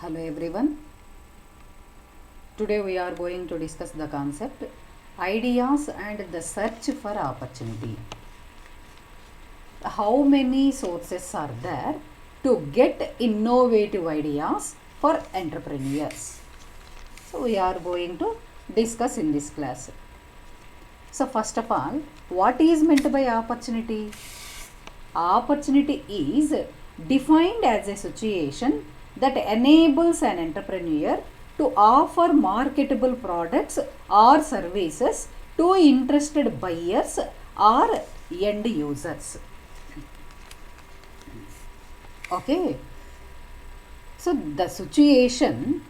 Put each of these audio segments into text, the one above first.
Hello everyone. Today we are going to discuss the concept ideas and the search for opportunity. How many sources are there to get innovative ideas for entrepreneurs? So we are going to discuss in this class. So first of all, what is meant by opportunity? Opportunity is defined as a situation that enables an entrepreneur to offer marketable products or services to interested buyers or end users. Okay. So the situation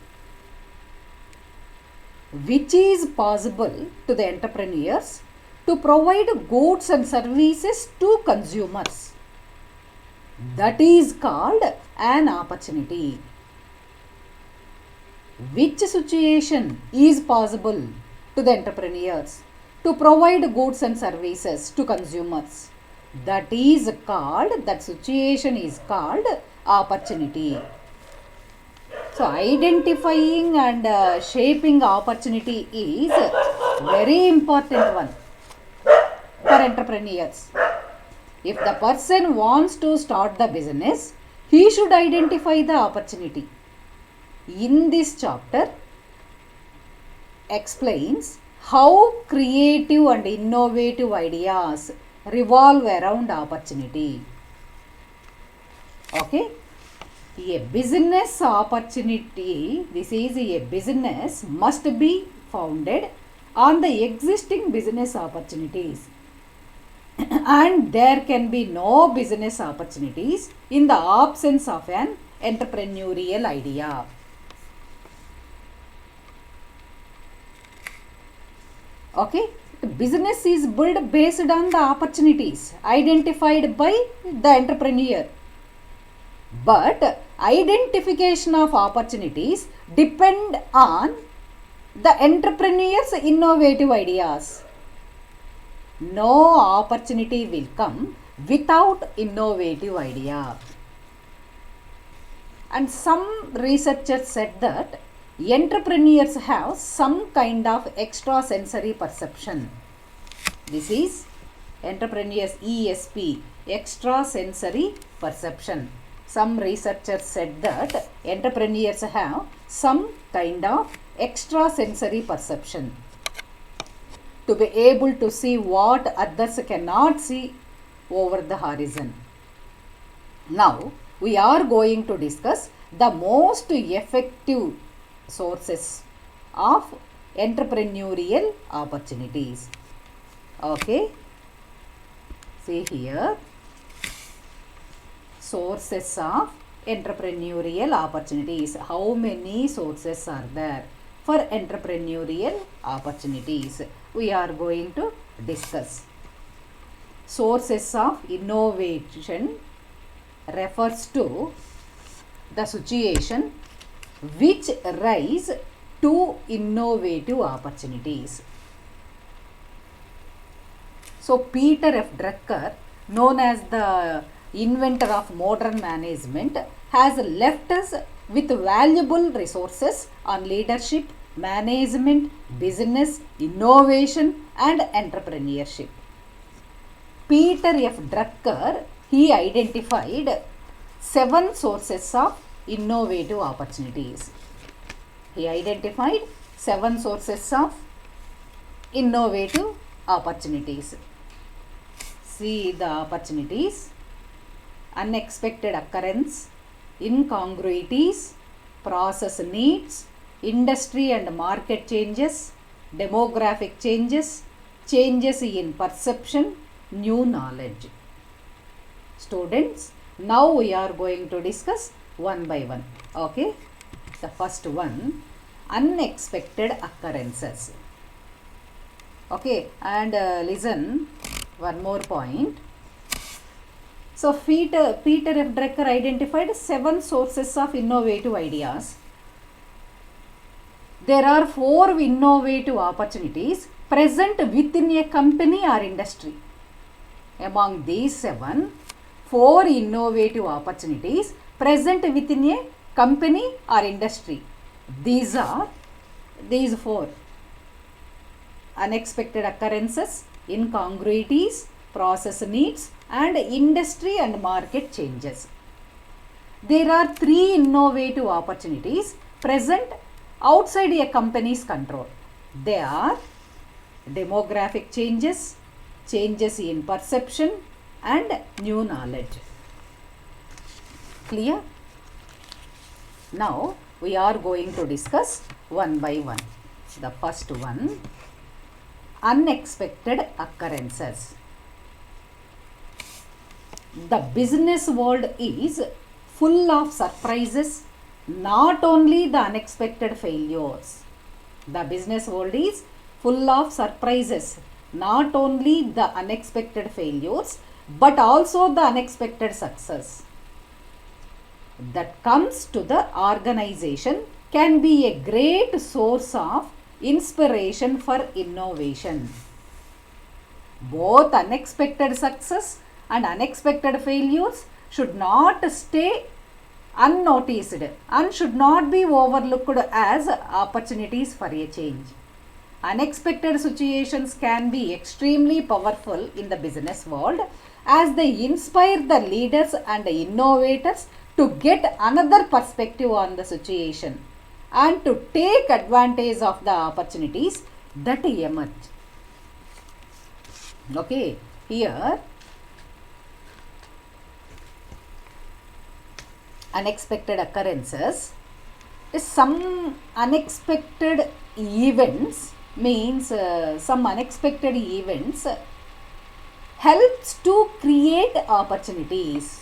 which is possible to the entrepreneurs to provide goods and services to consumers, that is called an opportunity. Which situation is possible to the entrepreneurs to provide goods and services to consumers? That situation is called opportunity. So identifying and shaping opportunity is very important one for entrepreneurs. If the person wants to start the business, he should identify the opportunity. In this chapter, explains how creative and innovative ideas revolve around opportunity. Okay, a business opportunity, this is a business must be founded on the existing business opportunities. And there can be no business opportunities in the absence of an entrepreneurial idea. Okay, business is built based on the opportunities identified by the entrepreneur. But identification of opportunities depend on the entrepreneur's innovative ideas. No opportunity will come without innovative idea. And some researchers said that entrepreneurs have some kind of extrasensory perception. This is entrepreneurs ESP, extrasensory perception. Some researchers said that entrepreneurs have some kind of extrasensory perception to be able to see what others cannot see over the horizon. Now, we are going to discuss the most effective sources of entrepreneurial opportunities. Okay, see here, sources of entrepreneurial opportunities. How many sources are there for entrepreneurial opportunities? We are going to discuss. Sources of innovation refers to the situation which rise to innovative opportunities. So Peter F. Drucker, known as the inventor of modern management, has left us with valuable resources on leadership, management, business, innovation and entrepreneurship. Peter F. Drucker, he identified 7 sources of innovative opportunities. He identified 7 sources of innovative opportunities. See the opportunities: unexpected occurrence, incongruities, process needs, industry and market changes, demographic changes, changes in perception, new knowledge. Students, now we are going to discuss one by one. Okay, the first one, unexpected occurrences. Okay, and listen, one more point. So Peter F. Drucker identified 7 sources of innovative ideas. There are 4 innovative opportunities present within a company or industry. Among these 7, 4 innovative opportunities present within a company or industry. These are these four: unexpected occurrences, incongruities, process needs, and industry and market changes. There are three innovative opportunities present outside a company's control. They are demographic changes, changes in perception, and new knowledge. Clear? Now we are going to discuss one by one. The first one, unexpected occurrences. The business world is full of surprises, not only the unexpected failures. The business world is full of surprises, not only the unexpected failures, but also the unexpected success that comes to the organization can be a great source of inspiration for innovation. Both unexpected success and unexpected failures should not stay unnoticed and should not be overlooked as opportunities for a change. Unexpected situations can be extremely powerful in the business world as they inspire the leaders and the innovators to get another perspective on the situation and to take advantage of the opportunities that emerge. Okay, here unexpected occurrences is some unexpected events means some unexpected events helps to create opportunities.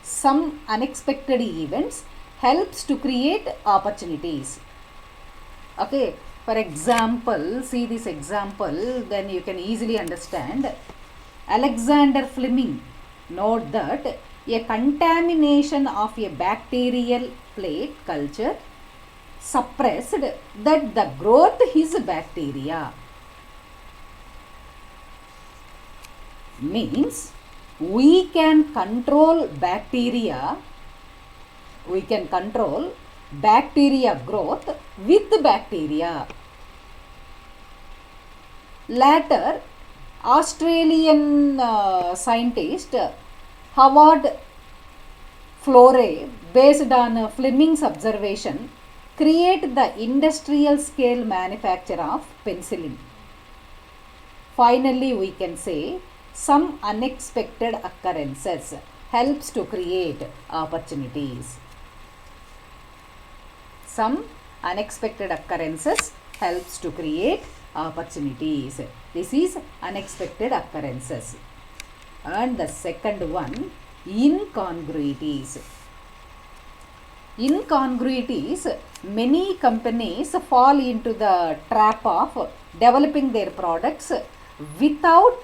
Some unexpected events helps to create opportunities. Okay, for example, see this example, then you can easily understand. Alexander Fleming note that a contamination of a bacterial plate culture suppressed that the growth is bacteria. Means we can control bacteria, we can control bacteria growth with bacteria. Later, Australian scientist Howard Florey, based on Fleming's observation, create the industrial scale manufacture of penicillin. Finally, we can say some unexpected occurrences helps to create opportunities. Some unexpected occurrences helps to create opportunities. This is unexpected occurrences. And the second one, incongruities. Incongruities, many companies fall into the trap of developing their products without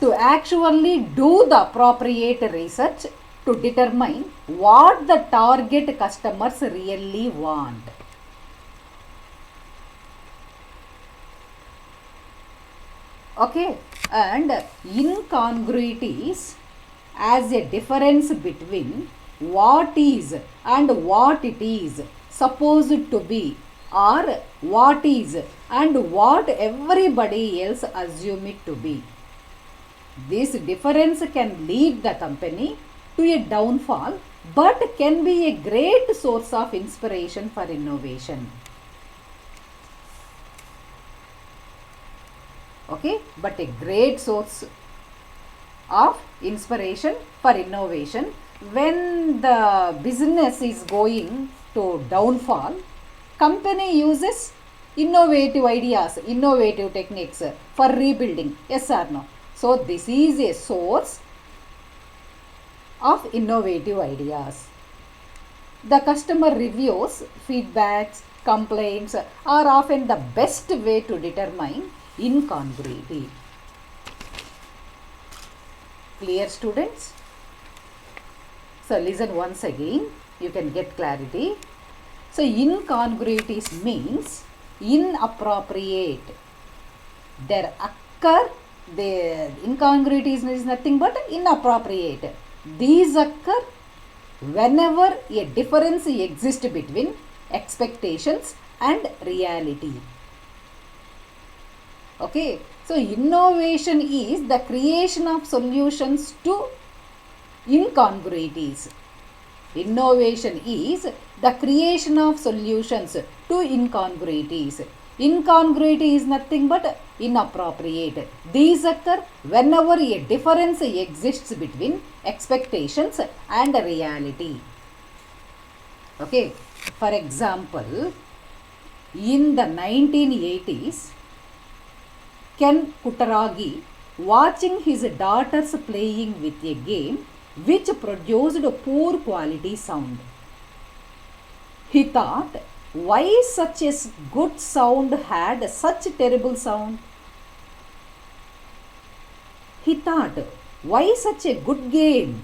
to actually do the appropriate research to determine what the target customers really want. Okay, and incongruities as a difference between what is and what it is supposed to be, or what is and what everybody else assume it to be. This difference can lead the company to a downfall, but can be a great source of inspiration for innovation. Okay, but a great source of inspiration for innovation. When the business is going to downfall, company uses innovative ideas, innovative techniques for rebuilding. Yes or no? So this is a source of innovative ideas. The customer reviews, feedbacks, complaints are often the best way to determine incongruity. Clear, students? So listen once again, you can get clarity. So incongruities means inappropriate. There occur, the incongruities is nothing but inappropriate. These occur whenever a difference exists between expectations and reality. Okay, so innovation is the creation of solutions to incongruities. Innovation is the creation of solutions to incongruities. Incongruity is nothing but inappropriate. These occur whenever a difference exists between expectations and reality. Okay, for example, in the 1980s, Ken Kutaragi, watching his daughters playing with a game which produced poor quality sound. He thought, why such a good sound had such terrible sound? He thought, why such a good game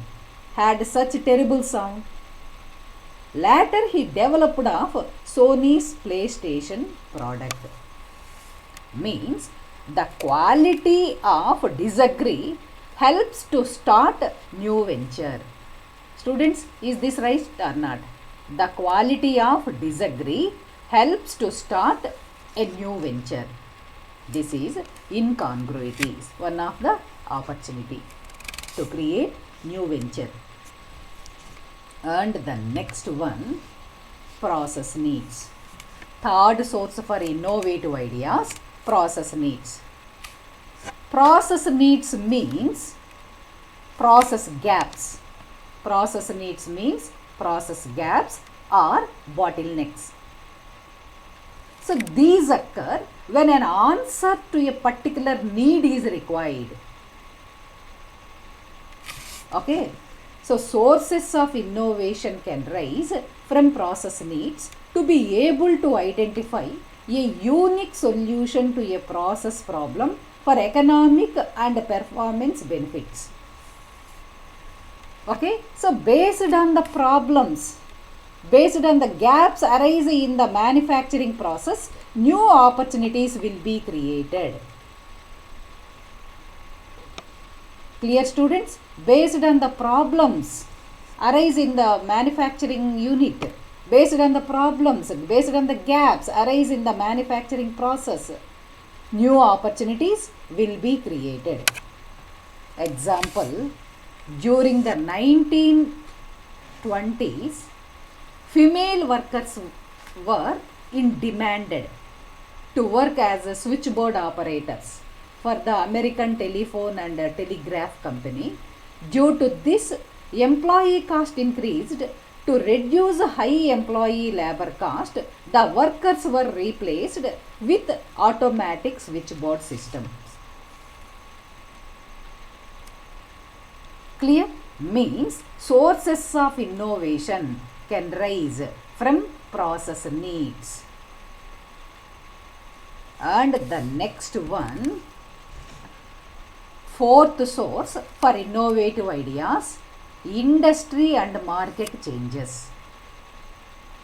had such terrible sound? Later he developed of Sony's PlayStation product. Means the quality of disagree helps to start new venture. Students, is this right or not? The quality of disagree helps to start a new venture. This is incongruities, one of the opportunity to create new venture. And the next one, process needs. Third source for innovative ideas, process needs. Process needs means process gaps. Process needs means process gaps or bottlenecks. So these occur when an answer to a particular need is required. Okay. So sources of innovation can rise from process needs to be able to identify a unique solution to a process problem for economic and performance benefits. Okay, so based on the problems, based on the gaps arising in the manufacturing process, new opportunities will be created. Clear, students? Based on the problems arise in the manufacturing unit, based on the problems, based on the gaps arise in the manufacturing process, new opportunities will be created. Example, during the 1920s, female workers were in demanded to work as switchboard operators for the American Telephone and Telegraph Company. Due to this, employee cost increased. To reduce high employee labor cost, the workers were replaced with automatic switchboard systems. Clear? Means sources of innovation can rise from process needs. And the next one, fourth source for innovative ideas, industry and market changes.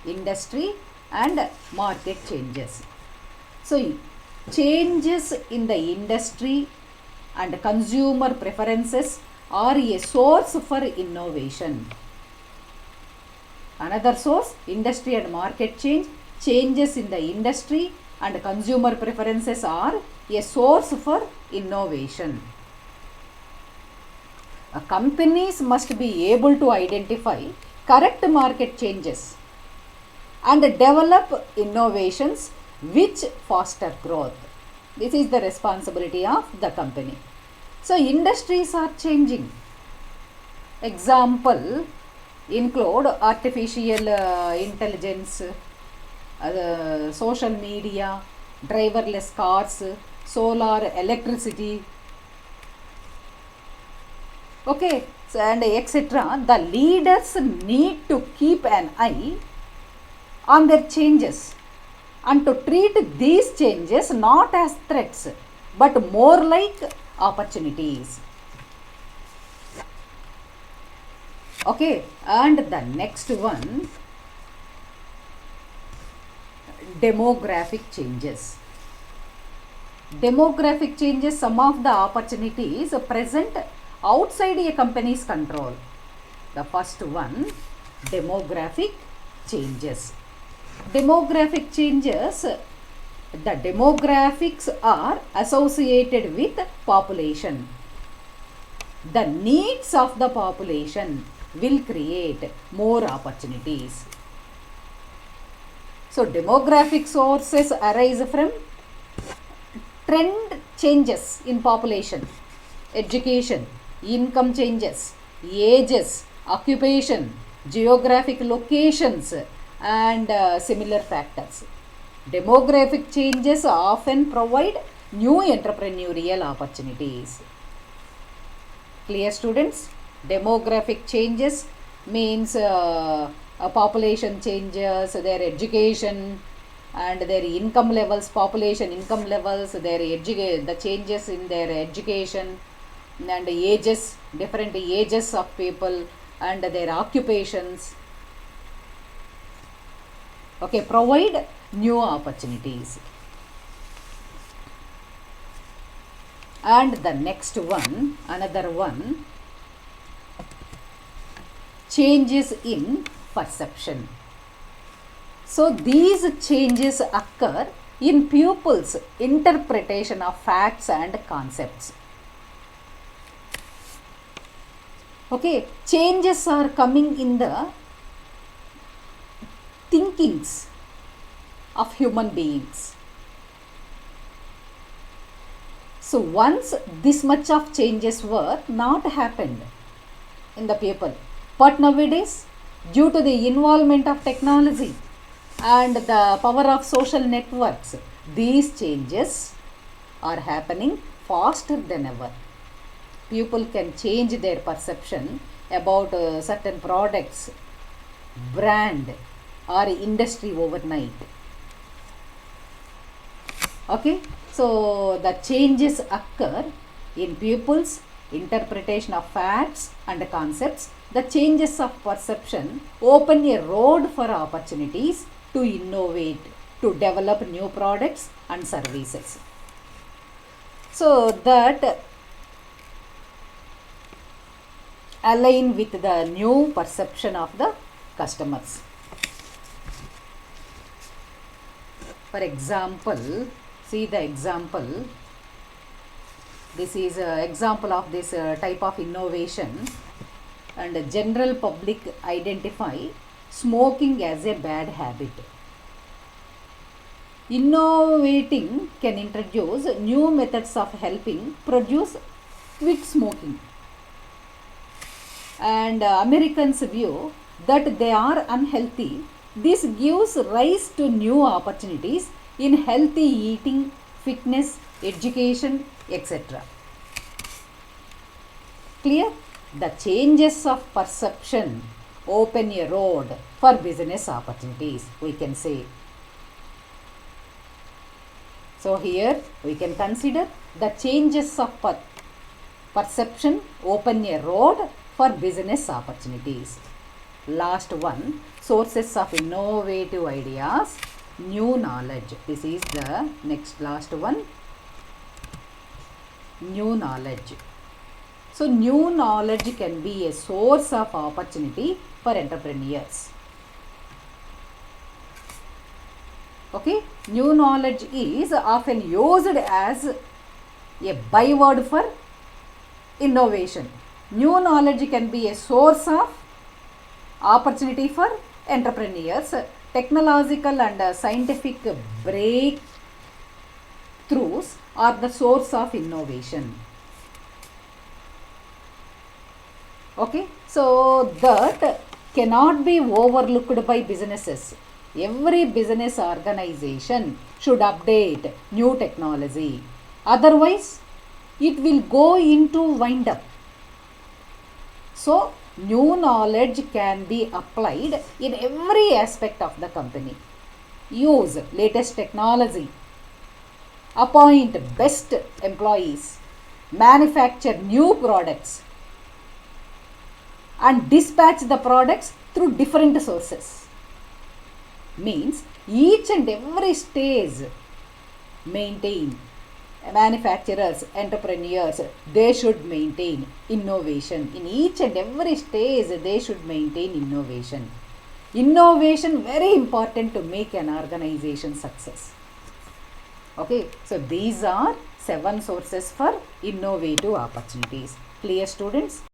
Industry and market changes. So, changes in the industry and consumer preferences are a source for innovation. Another source, industry and market change. Changes in the industry and consumer preferences are a source for innovation. Companies must be able to identify correct market changes and develop innovations which foster growth. This is the responsibility of the company. So, industries are changing. Example include artificial intelligence, social media, driverless cars, solar electricity. Okay, so and etc. The leaders need to keep an eye on their changes and to treat these changes not as threats but more like opportunities. Okay, and the next one, demographic changes. Demographic changes, some of the opportunities present outside a company's control. The first one, demographic changes. Demographic changes, the demographics are associated with population. The needs of the population will create more opportunities. So demographic sources arise from trend changes in population, education, income changes, ages, occupation, geographic locations, and similar factors. Demographic changes often provide new entrepreneurial opportunities. Clear, students? Demographic changes means population changes, their education and their income levels, population income levels, the changes in their education and ages, different ages of people and their occupations. Okay, provide new opportunities. And the next one, another one, changes in perception. So these changes occur in pupils' interpretation of facts and concepts. Okay, changes are coming in the thinkings of human beings. So once this much of changes were not happened in the people, but nowadays due to the involvement of technology and the power of social networks, these changes are happening faster than ever. People can change their perception about certain products, brand or industry overnight. Okay, so the changes occur in pupils' interpretation of facts and concepts. The changes of perception open a road for opportunities to innovate, to develop new products and services. So that align with the new perception of the customers. For example, see the example. This is an example of this type of innovation, and the general public identify smoking as a bad habit. Innovating can introduce new methods of helping produce quit smoking. And Americans view that they are unhealthy. This gives rise to new opportunities in healthy eating, fitness, education, etc. Clear? The changes of perception open a road for business opportunities, we can say. So here we can consider the changes of perception open a road for business opportunities. Last one, sources of innovative ideas, new knowledge. This is the next last one, new knowledge. So new knowledge can be a source of opportunity for entrepreneurs. Okay, new knowledge is often used as a byword for innovation. New knowledge can be a source of opportunity for entrepreneurs. Technological and scientific breakthroughs are the source of innovation. Okay, so that cannot be overlooked by businesses. Every business organization should update new technology. Otherwise, it will go into wind up. So, new knowledge can be applied in every aspect of the company. Use latest technology. Appoint best employees. Manufacture new products. And dispatch the products through different sources. Means each and every stage maintain manufacturers, entrepreneurs, they should maintain innovation. In each and every stage, they should maintain innovation. Innovation very important to make an organization success. Okay, so these are 7 sources for innovative opportunities. Clear, students?